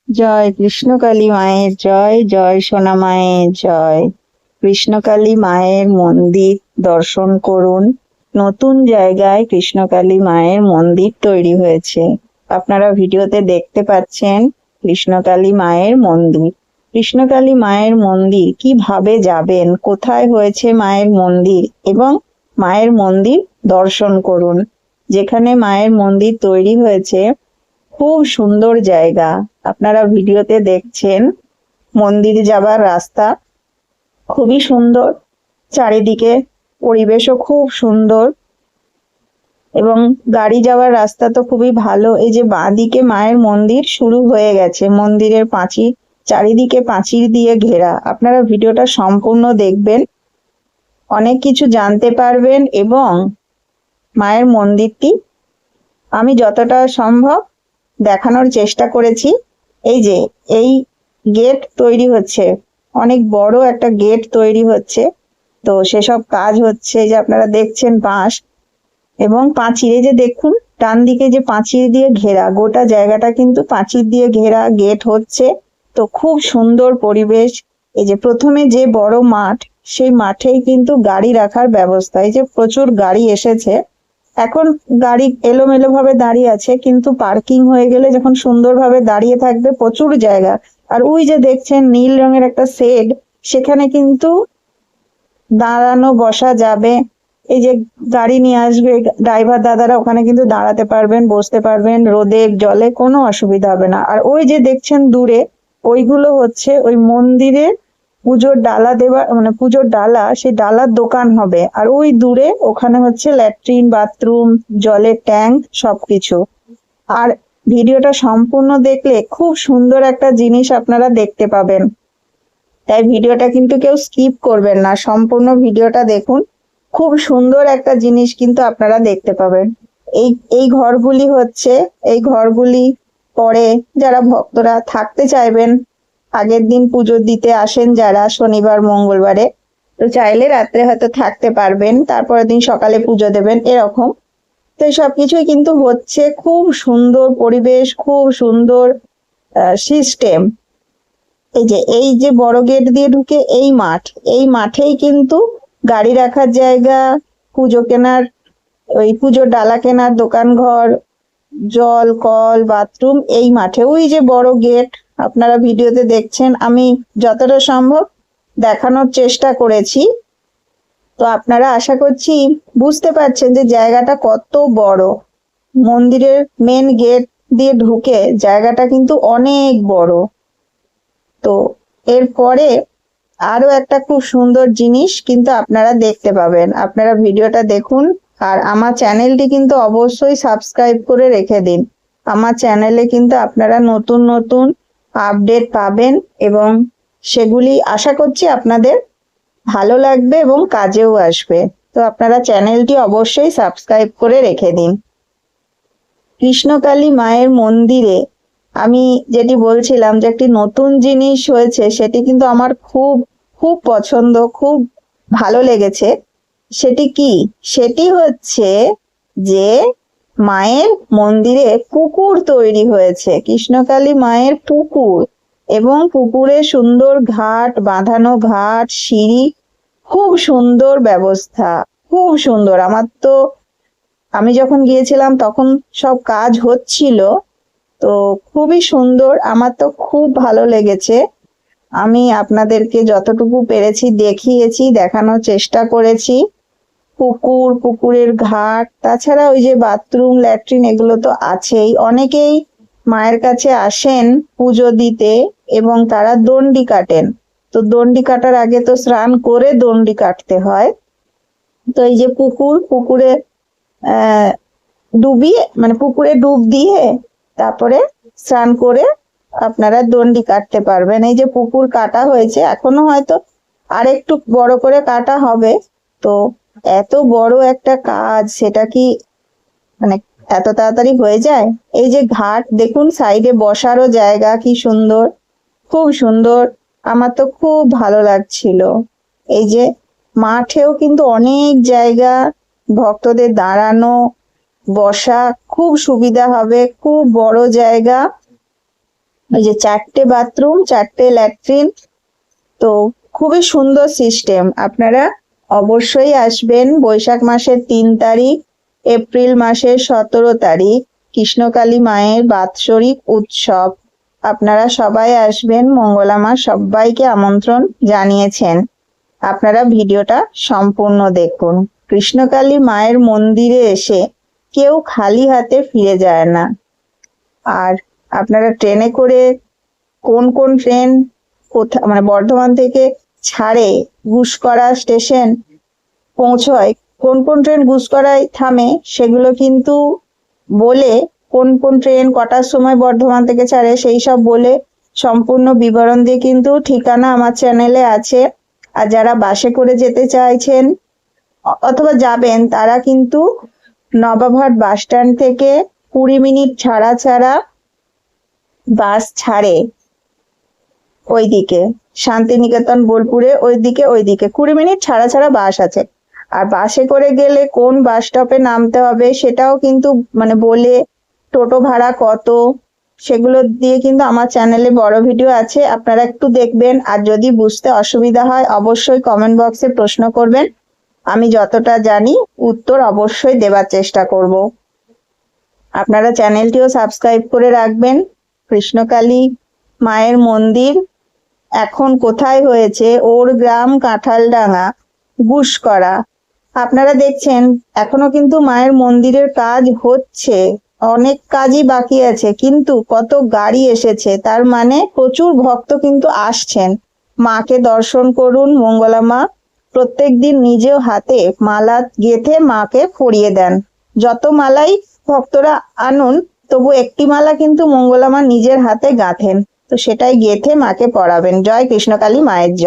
জয় কৃষ্ণকালী মায়ের জয়, জয় সোনা মায়ের জয়। কৃষ্ণকালী মায়ের মন্দির দর্শন করুন। নতুন জায়গায় কৃষ্ণকালী মায়ের মন্দির তৈরি হয়েছে। আপনারা ভিডিওতে দেখতে পাচ্ছেন কৃষ্ণকালী মায়ের মন্দির। কৃষ্ণকালী মায়ের মন্দির কিভাবে যাবেন, কোথায় হয়েছে মায়ের মন্দির এবং মায়ের মন্দির দর্শন করুন। যেখানে মায়ের মন্দির তৈরি হয়েছে খুব সুন্দর জায়গা। আপনারা ভিডিওতে দেখছেন মন্দিরে যাবার রাস্তা খুবই সুন্দর, চারিদিকে পরিবেশও খুব সুন্দর এবং গাড়ি যাওয়ার রাস্তা তো খুবই ভালো। এই যে বাঁদিকে মায়ের মন্দির শুরু হয়ে গেছে, মন্দিরের পাঁচিল চারিদিকে পাঁচিল দিয়ে ঘেরা। আপনারা ভিডিওটা সম্পূর্ণ দেখবেন, অনেক কিছু জানতে পারবেন এবং মায়ের মন্দিরটি আমি যতটা সম্ভব দেখানোর চেষ্টা করেছি। এই যে এই গেট তৈরি হচ্ছে, অনেক বড় একটা গেট তৈরি হচ্ছে, তো সেসব কাজ হচ্ছে। যে আপনারা দেখছেন বাঁশ এবং পাঁচিল, এই যে দেখুন ডান দিকে যে পাঁচিল দিয়ে ঘেরা, গোটা জায়গাটা কিন্তু পাঁচিল দিয়ে ঘেরা, গেট হচ্ছে। তো খুব সুন্দর পরিবেশ। এই যে প্রথমে যে বড় মাঠ, সেই মাঠেই কিন্তু গাড়ি রাখার ব্যবস্থা। এই যে প্রচুর গাড়ি এসেছে, এখন গাড়ি এলোমেলো ভাবে দাঁড়িয়ে আছে, কিন্তু পার্কিং হয়ে গেলে যখন সুন্দরভাবে দাঁড়িয়ে থাকবে প্রচুর জায়গা। আর ওই যে দেখছেন নীল রঙের একটা শেড, সেখানে কিন্তু দাঁড়ানো বসা যাবে। এই যে গাড়ি নিয়ে আসবে ড্রাইভার দাদারা, ওখানে কিন্তু দাঁড়াতে পারবেন, বসতে পারবেন, রোদে জলে কোনো অসুবিধা হবে না। আর ওই যে দেখছেন দূরে, ওইগুলো হচ্ছে ওই মন্দিরের পুজোর ডালা দেওয়া, মানে পুজোর ডালা, সেই ডালার দোকান হবে। আর ওই দূরে ওখানে হচ্ছে ল্যাট্রিন, বাথরুম, জলের ট্যাঙ্ক সবকিছু। আর ভিডিওটা সম্পূর্ণ দেখলে খুব সুন্দর একটা জিনিস আপনারা দেখতে পাবেন, তাই ভিডিওটা কিন্তু কেউ স্কিপ করবেন না, সম্পূর্ণ ভিডিওটা দেখুন। খুব সুন্দর একটা জিনিস কিন্তু আপনারা দেখতে পাবেন। এই এই ঘরগুলি হচ্ছে, এই ঘরগুলি পরে যারা ভক্তরা থাকতে চাইবেন, আগের দিন পুজো দিতে আসেন যারা শনিবার মঙ্গলবারে, তো চাইলে রাত্রে হয়তো থাকতে পারবেন, তারপরের দিন সকালে পুজো দেবেন, এরকম। তো সবকিছুই কিন্তু হচ্ছে, খুব সুন্দর পরিবেশ, খুব সুন্দর সিস্টেম। এই যে বড় গেট দিয়ে ঢুকে এই মাঠ, এই মাঠেই কিন্তু গাড়ি রাখার জায়গা, পুজো কেনার, ওই পুজোর ডালা কেনার দোকান ঘর, জল কল, বাথরুম এই মাঠে। ওই যে বড় গেট আপনারা ভিডিওতে দেখছেন, আমি যতটা সম্ভব দেখানোর চেষ্টা করেছি। তো আপনারা আশা করছি বুঝতে পারছেন যে জায়গাটা কত বড়। মন্দিরের মেন গেট দিয়ে ঢুকে জায়গাটা কিন্তু অনেক বড়। তো এরপরে আরো একটা খুব সুন্দর জিনিস কিন্তু আপনারা দেখতে পাবেন। আপনারা ভিডিওটা দেখুন আর আমার চ্যানেলটি কিন্তু অবশ্যই সাবস্ক্রাইব করে রেখে দিন। আমার চ্যানেলে কিন্তু আপনারা নতুন নতুন আপডেট পাবেন এবং সেগুলি আশা করছি আপনাদের ভালো লাগবে এবং কাজেও আসবে। তো আপনারা চ্যানেলটি অবশ্যই সাবস্ক্রাইব করে রেখে দিন। কৃষ্ণকালী মায়ের মন্দিরে আমি যেটি বলছিলাম যে একটি নতুন জিনিস হয়েছে, সেটি কিন্তু আমার খুব খুব পছন্দ, খুব ভালো লেগেছে। সেটি কি? সেটি হচ্ছে যে মায়ের মন্দিরে পুকুর তৈরি হয়েছে, কৃষ্ণকালী মায়ের পুকুর, এবং পুকুরে সুন্দর ঘাট, বাঁধানো ঘাট, সিঁড়ি, খুব সুন্দর ব্যবস্থা, খুব সুন্দর। আমি যখন গিয়েছিলাম তখন সব কাজ হচ্ছিল, তো খুবই সুন্দর, আমার তো খুব ভালো লেগেছে। আমি আপনাদেরকে যতটুকু পেরেছি দেখিয়েছি, দেখানোর চেষ্টা করেছি। পুকুর, পুকুরের ঘাট, তাছাড়া ওই যে বাথরুম, ল্যাট্রিন, এগুলো তো আছেই। অনেকেই মায়ের কাছে আসেন পুজো দিতে এবং তারা দণ্ডি কাটেন। তো দণ্ডি কাটার আগে তো স্নান করে দণ্ডি কাটতে হয়। তো এই যে পুকুর, পুকুরে ডুবিয়ে, মানে পুকুরে ডুব দিয়ে তারপরে স্নান করে আপনারা দণ্ডি কাটতে পারবেন। এই যে পুকুর কাটা হয়েছে, এখনো হয়তো আরেকটু বড় করে কাটা হবে। তো এত বড় একটা কাজ, সেটা কি মানে এত তাড়াতাড়ি হয়ে যায়? এই যে ঘাট দেখুন, সাইডে বসারও জায়গা, কি সুন্দর, খুব সুন্দর। আমার তো খুব ভালো লাগছিল। এই যে মাঠেও কিন্তু অনেক জায়গা, ভক্তদের দাঁড়ানো বসা খুব সুবিধা হবে, খুব বড় জায়গা। ওই যে 4টে বাথরুম, 4টে ল্যাট্রিন, তো খুবই সুন্দর সিস্টেম। আপনারা অবশ্যই আসবেন। বৈশাখ মাসের 3 তারিখ, এপ্রিল মাসের 17 তারিখ কৃষ্ণকালী মায়ের বাৎসরিক উৎসব। আপনারা সবাই আসবেন, মঙ্গলা মা সবাইকে আমন্ত্রণ জানিয়েছেন। আপনারা ভিডিওটা সম্পূর্ণ দেখুন। কৃষ্ণকালী মায়ের মন্দিরে এসে কেউ খালি হাতে ফিরে যায় না। আর আপনারা ট্রেনে করে কোন কোন ট্রেন মানে বর্ধমান থেকে ছাড়ে, গুসকরা স্টেশন পৌঁছয়, কোন কোন ট্রেন গুসকরায় থামে, সেগুলো কিন্তু বলে, কোন কোন ট্রেন কটার সময় বর্ধমান থেকে ছাড়ে সেই সব বলে সম্পূর্ণ বিবরণ দিয়ে কিন্তু ঠিকানা আমার চ্যানেলে আছে। আর যারা বাসে করে যেতে চাইছেন অথবা যাবেন, তারা কিন্তু নবাবহাট বাস স্ট্যান্ড থেকে 20 মিনিট ছাড়া ছাড়া বাস ছাড়ে ওইদিকে, শান্তিনিকেতন বোলপুরে ওইদিকে 20 মিনিট ছাড়া ছাড়া বাস আছে। আর বাসে করে গেলে কোন বাস স্টপে নামতে হবে সেটাও কিন্তু মানে বলে, টোটো ভাড়া কত, সেগুলো দিয়ে কিন্তু আমার চ্যানেলে বড় ভিডিও আছে, আপনারা একটু দেখবেন। আর যদি বুঝতে অসুবিধা হয় অবশ্যই কমেন্ট বক্সে প্রশ্ন করবেন, আমি যতটা জানি উত্তর অবশ্যই দেওয়ার চেষ্টা করব। আপনারা চ্যানেলটিও সাবস্ক্রাইব করে রাখবেন। কৃষ্ণকালী মায়ের মন্দির এখন কোথায় হয়েছে? ওর গ্রাম, কাঁঠালডাঙ্গা, গুসকরা। আপনারা দেখছেন এখনো কিন্তু মায়ের মন্দিরের কাজ হচ্ছে, অনেক কাজই বাকি আছে, কিন্তু কত গাড়ি এসেছে, তার মানে প্রচুর ভক্ত কিন্তু আসছেন। মাকে দর্শন করুন। মঙ্গলা মা প্রত্যেকদিন নিজেও হাতে মালা গেঁথে মাকে পরিয়ে দেন। যত মালাই ভক্তরা আনুন, তবু একটি মালা কিন্তু মঙ্গলা মা নিজের হাতে গাঁথেন, তো সেটাই গেঁথে মাকে পরাবেন। জয় কৃষ্ণকালী মায়ের জয়।